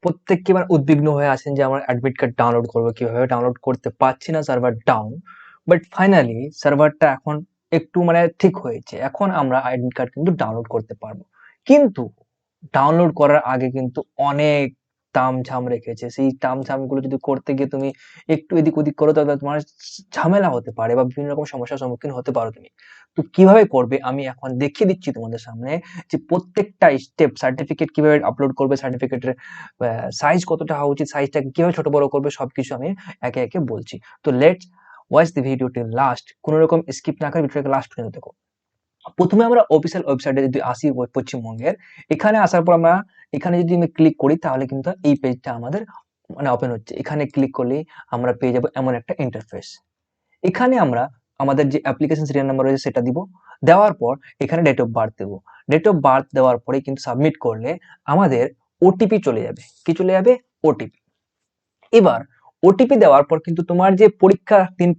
প্রত্যেককে এবার উদ্বিগ্ন হয়ে আছেন যে আমার অ্যাডমিট কার্ড ডাউনলোড করবো কিভাবে, ডাউনলোড করতে পারছি না, সার্ভার ডাউন। বাট ফাইনালি সার্ভারটা এখন একটু ঠিক হয়েছে, এখন আমরা অ্যাডমিট কার্ড কিন্তু ডাউনলোড করতে পারবো। কিন্তু ডাউনলোড করার আগে কিন্তু অনেক তামঝাম রেখেছে। সেই তামঝামগুলো যদি করতে গিয়ে তুমি একটু এদিক ওদিক করো তাহলে তোমার ঝামেলা হতে পারে বা বিভিন্ন রকম সমস্যার সম্মুখীন হতে পারো তুমি। তো কিভাবে করবে আমি এখন দেখিয়ে দিচ্ছি তোমাদের সামনে, যে প্রত্যেকটা স্টেপ, সার্টিফিকেট কিভাবে আপলোড করবে, সার্টিফিকেটের সাইজ কতটা হওয়া উচিত, সাইজটাকে কিভাবে ছোট বড় করবে, সবকিছু আমি একে একে বলছি। তো let's watch the video till last, কোনো রকম স্কিপ না করে ভিডিওটাকে লাস্ট পর্যন্ত দেখো। প্রথমে আমরা অফিসিয়াল ওয়েবসাইটে যদি আসি পশ্চিমবঙ্গের, এখানে আসার পর আমরা এখানে যদি আমি ক্লিক করি তাহলে কিন্তু এই পেজটা আমাদের ওপেন হচ্ছে। এখানে ক্লিক করলেই আমরা পেয়ে যাবো এমন একটা ইন্টারফেস। এখানে আমরা আমাদের যে অ্যাপ্লিকেশন সিরিয়াল নাম্বার রয়েছে সেটা দিব, দেওয়ার পর এখানে ডেট অফ বার্থ দেবো। ডেট অফ বার্থ দেওয়ার পরে কিন্তু সাবমিট করলে আমাদের ওটিপি চলে যাবে। কি চলে যাবে? ওটিপি। এবার ওটিপি দেওয়ার পর কিন্তু তোমার যে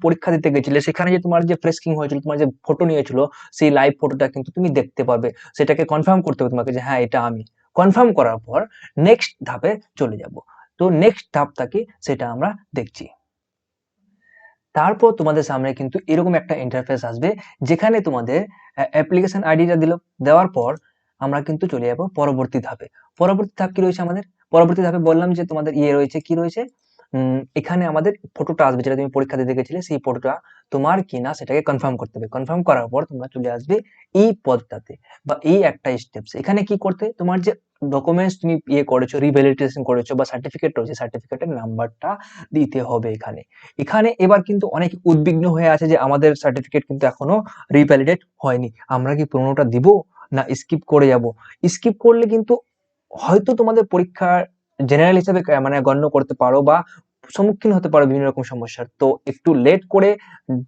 পরীক্ষা দিতে গেছিলে, সেখানে যে তোমার যে ফ্রেস্কিং হয়েছিল, তোমার যে ফটো নিয়েছিল, সেই লাইভ ফটোটা কিন্তু তুমি দেখতে পাবে। সেটাকে কনফার্ম করতে হবে তোমাকে যে হ্যাঁ এটা আমি। কনফার্ম করার পর নেক্সট ধাপে চলে যাব। তো নেক্সট ধাপটা কি সেটা আমরা দেখছি। তারপর তোমাদের সামনে কিন্তু এরকম একটা ইন্টারফেস আসবে, যেখানে তোমাদের অ্যাপ্লিকেশন আইডিটা দেওয়ার পর আমরা কিন্তু চলে যাব পরবর্তী ধাপে। পরবর্তী ধাপ কি রয়েছে আমাদের? পরবর্তী ধাপে বললাম যে তোমাদের রয়েছে, কি রয়েছে, এখানে আমাদের ফটোটা আসবে, যেটা তুমি পরীক্ষা দিতে গেছিলে, সেই ফটোটা তোমার কিনা সেটাকে কনফার্ম করতে হবে। কনফার্ম করার পর তোমরা চলে আসবে এই পদটাতে বা এই একটা স্টেপস। এখানে কি করতে, তোমার যে ডকুমেন্টস তুমি করেছো, রিভ্যালিডেশন করেছো বা সার্টিফিকেট রয়েছে, সার্টিফিকেটের নাম্বারটা দিতে হবে এখানে। এখানে এবার কিন্তু অনেক উদ্বিগ্ন হয়ে আছে যে আমাদের সার্টিফিকেট কিন্তু এখনো রিভ্যালিডেট হয়নি, আমরা কি পুরোনোটা দিব না স্কিপ করে যাব? স্কিপ করলে কিন্তু হয়তো তোমাদের পরীক্ষা জেনারেল হিসেবে গণ্য করতে পারো বা সম্মুখীন হতে পারো বিভিন্ন রকম সমস্যার। তো একটু লেট করে,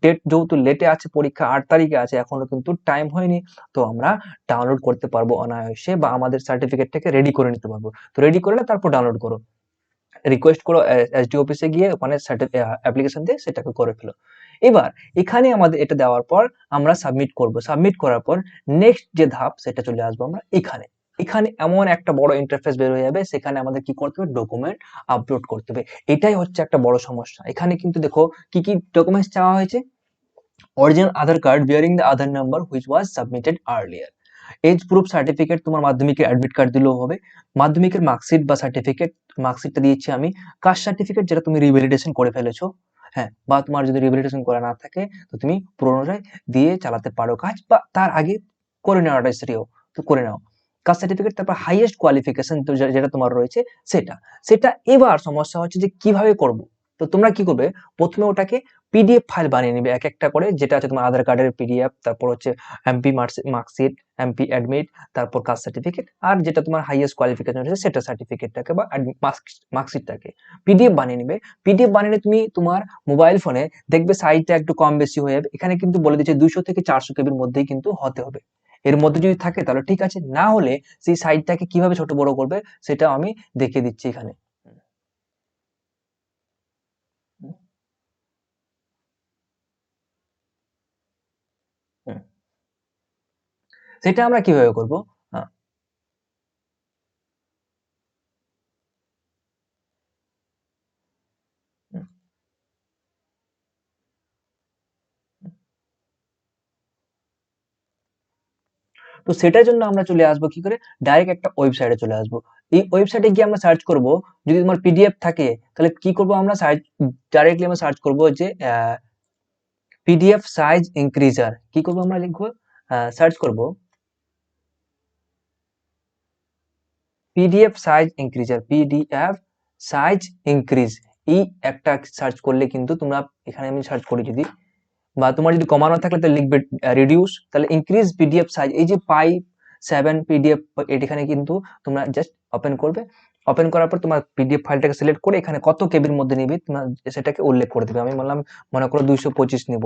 ডেট যেহেতু লেটে আছে, পরীক্ষা 8 তারিখে আছে, এখনো কিন্তু টাইম হয়নি, তো আমরা ডাউনলোড করতে পারবো অনায়াসে বা আমাদের সার্টিফিকেটটাকে রেডি করে নিতে পারবো। তো রেডি করে তারপর ডাউনলোড করো, রিকোয়েস্ট করো এসডি অফিসে গিয়ে, ওখানে অ্যাপ্লিকেশন দিয়ে সেটাকে করে ফেলো। এবার এখানে আমাদের এটা দেওয়ার পর আমরা সাবমিট করব। সাবমিট করার পর নেক্সট যে ধাপ সেটা চলে আসবো আমরা এখানে। এখানে এমন একটা বড় ইন্টারফেস বের হয়ে যাবে, সেখানে আমাদের কি করতে হবে? ডকুমেন্ট আপলোড করতে হবে। এটাই হচ্ছে একটা বড় সমস্যা। এখানে কিন্তু দেখো কি কি ডকুমেন্টস চাওয়া হয়েছে। Original Aadhaar card bearing the Aadhaar number which was submitted earlier. As proof certificate, তোমার মাধ্যমিকের অ্যাডমিট কার্ড দিলেও হবে, মাধ্যমিকের মার্কশিট বা সার্টিফিকেট, মার্কশিটটা দিয়েছি আমি, কাস্ট সার্টিফিকেট যেটা তুমি রিভ্যালিডেশন করে ফেলেছো, হ্যাঁ, বা তোমার যদি রিভ্যালিডেশন করা না থাকে তো তুমি পুনরায় দিয়ে চালাতে পারো কাজ, বা তার আগে করে নেওয়াটা শ্রেয়, তো করে নাও। কাস্ট সার্টিফিকেট, তারপর হাইয়েস্ট কোয়ালিফিকেশন তো যেটা তোমার রয়েছে সেটা সেটা এবার সমস্যা হচ্ছে যে কিভাবে করব। তো তোমরা কি করবে, প্রথমে ওটাকে পিডিএফ ফাইল বানিয়ে নিবে এক একটা করে, যেটা আছে তোমার আধার কার্ডের পিডিএফ, তারপর হচ্ছে এমপি মার্কশিট, এমপি অ্যাডমিট, তারপর কাস্ট সার্টিফিকেট, আর যেটা তোমার হাইয়েস্ট কোয়ালিফিকেশন রয়েছে সেটা সার্টিফিকেটটাকে বা মার্কশিটটাকে পিডিএফ বানিয়ে নিবে। পিডিএফ বানিয়ে তুমি তোমার মোবাইল ফোনে দেখবে সাইজটা একটু কম বেশি হয়ে যাবে। এখানে কিন্তু বলে দিচ্ছে 200 থেকে 400 কেবির মধ্যেই কিন্তু হতে হবে। এর মধ্যে যদি থাকে তাহলে ঠিক আছে, না হলে সেই সাইজটাকে কিভাবে ছোট বড় করবে সেটা আমি দেখিয়ে দিচ্ছি এখানে। হুম, সেটা আমরা কিভাবে করব? আহ, হুম, তো সেটার জন্য আমরা চলে আসবো কি করে, ডাইরেক্ট একটা ওয়েবসাইটে চলে আসবো। এই ওয়েবসাইটে গিয়ে আমরা সার্চ করব, যদি তোমার পিডিএফ থাকে তাহলে কি করব, আমরা ডাইরেক্টলি আমরা সার্চ করব যে পিডিএফ সাইজ ইনক্রিজার। কি করব, আমরা লিখবো, সার্চ করব PDF size increaser, PDF size increase. এই একটা সার্চ করলে কিন্তু তোমরা, এখানে আমি সার্চ করি যদি, বা তোমার যদি কমানো থাকলে তাহলে লিখবে রিডিউস, তাহলে ইনক্রিজ পিডিএফ সাইজ, এই যে 5/7 পিডিএফ, এখানে কিন্তু তোমরা জাস্ট ওপেন করবে। ওপেন করার পর তোমার পিডিএফ ফাইলটাকে সিলেক্ট করে এখানে কত কেবির মধ্যে নিবে তোমরা সেটাকে উল্লেখ করে দেবে। আমি বললাম মনে করো 225 নিব,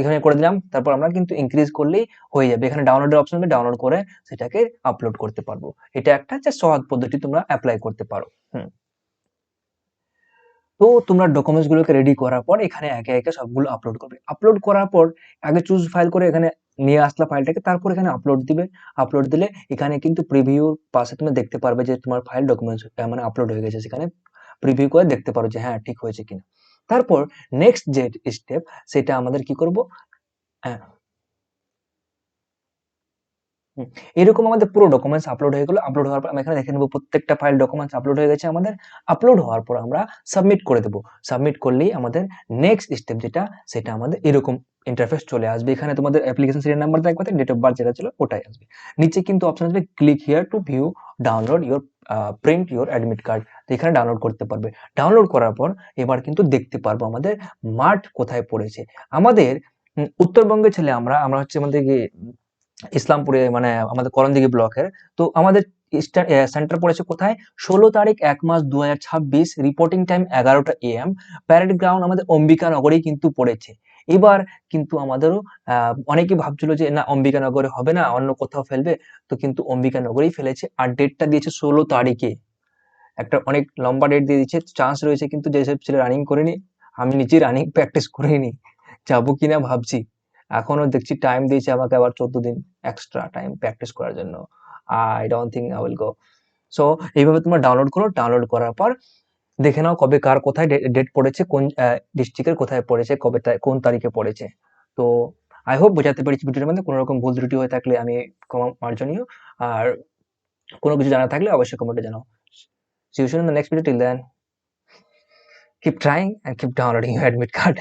এখানে করে দিলাম। তারপর আমরা কিন্তু ইনক্রিজ করলেই হয়ে যাবে। এখানে ডাউনলোডের অপশন হবে, ডাউনলোড করে সেটাকে আপলোড করতে পারবো। এটা একটা যে সহজ পদ্ধতি, তোমরা অ্যাপ্লাই করতে পারো। তো তোমরা ডকুমেন্টস গুলোকে রেডি করার পর এখানে একে একে সবগুলো আপলোড করবে। আপলোড করার পর আগে চুজ ফাইল করে এখানে নিয়ে আসলা ফাইলটাকে, তারপর এখানে আপলোড দিবে। আপলোড দিলে এখানে কিন্তু প্রিভিউর পাশে তুমি দেখতে পারবে যে তোমার ফাইল ডকুমেন্টস মানে আপলোড হয়ে গেছে, সেখানে প্রিভিউ করে দেখতে পারো যে হ্যাঁ ঠিক হয়েছে কিনা। তারপর নেক্সট যে স্টেপ সেটা আমাদের কি করব, হ্যাঁ হুম, এরকম আমাদের পুরো ডকুমেন্টস আপলোড হয়ে গেল। আপলোড হওয়ার পর আমি এখানে দেখে নেবো প্রত্যেকটা ফাইল ডকুমেন্টস আপলোড হয়ে গেছে আমাদের। আপলোড হওয়ার পর আমরা সাবমিট করে দেবো। সাবমিট করলেই আমাদের নেক্সট স্টেপ যেটা, সেটা আমাদের এরকম ইন্টারফেস চলে আসবে। এখানে তোমাদের অ্যাপ্লিকেশন সিরিয়াল নাম্বার থাকবে, ডেট অফ বার্থ যেটা ছিল ওটাই আসবে। নিচে কিন্তু অপশন আসবে click here two view download your print your admit card. তো এখানে ডাউনলোড করতে পারবে। ডাউনলোড করার পর এবার কিন্তু দেখতে পারবো আমাদের মাঠ কোথায় পড়েছে। আমাদের উত্তরবঙ্গের ছেলে আমরা আমরা হচ্ছে আমাদের কি ইসলামপুরে, মানে আমাদের করণদিঘি ব্লকের। তো আমাদের সেন্টার পড়েছে কোথায়, 16 তারিখ 1 মাস 2026, রিপোর্টিং টাইম 11টা AM। প্যারেড গ্রাউন্ড আমাদের অম্বিকানগরেই কিন্তু পড়েছে। এবার কিন্তু আমাদেরও অনেকে ভাবছিল যে না অম্বিকানগরে হবে না, অন্য কোথাও ফেলবে। তো কিন্তু অম্বিকানগরেই ফেলেছে, আর ডেটটা দিয়েছে 16 তারিখে। একটা অনেক লম্বা ডেট দিয়ে দিচ্ছে। চান্স রয়েছে কিন্তু যেসব ছেলে রানিং করেনি, আমি নিজে রানিং প্র্যাকটিস করিনি, যাবো কিনা ভাবছি। এখনো দেখছি টাইম দিয়েছে আমাকে আবার 14 দিন এক্সট্রা টাইম প্র্যাকটিস করার জন্য। I don't think I will go. So এইভাবে তোমরা ডাউনলোড করো। ডাউনলোড করার পর দেখে নাও কবে কার কোথায় ডেট পড়েছে, কোন ডিস্ট্রিক্টের কোথায় পড়েছে, কবে কোন তারিখে পড়েছে। তো আই হোপ বোঝাতে পেরেছি ভিডিওর মধ্যে। কোনো রকম ভুল ত্রুটি হয়ে থাকলে আমি ক্ষমা মার্জনীয়। আর কোনো কিছু জানা থাকলে অবশ্যই কমেন্টে জানাও। See you soon in the next video. Till then, keep trying and keep downloading your admit card.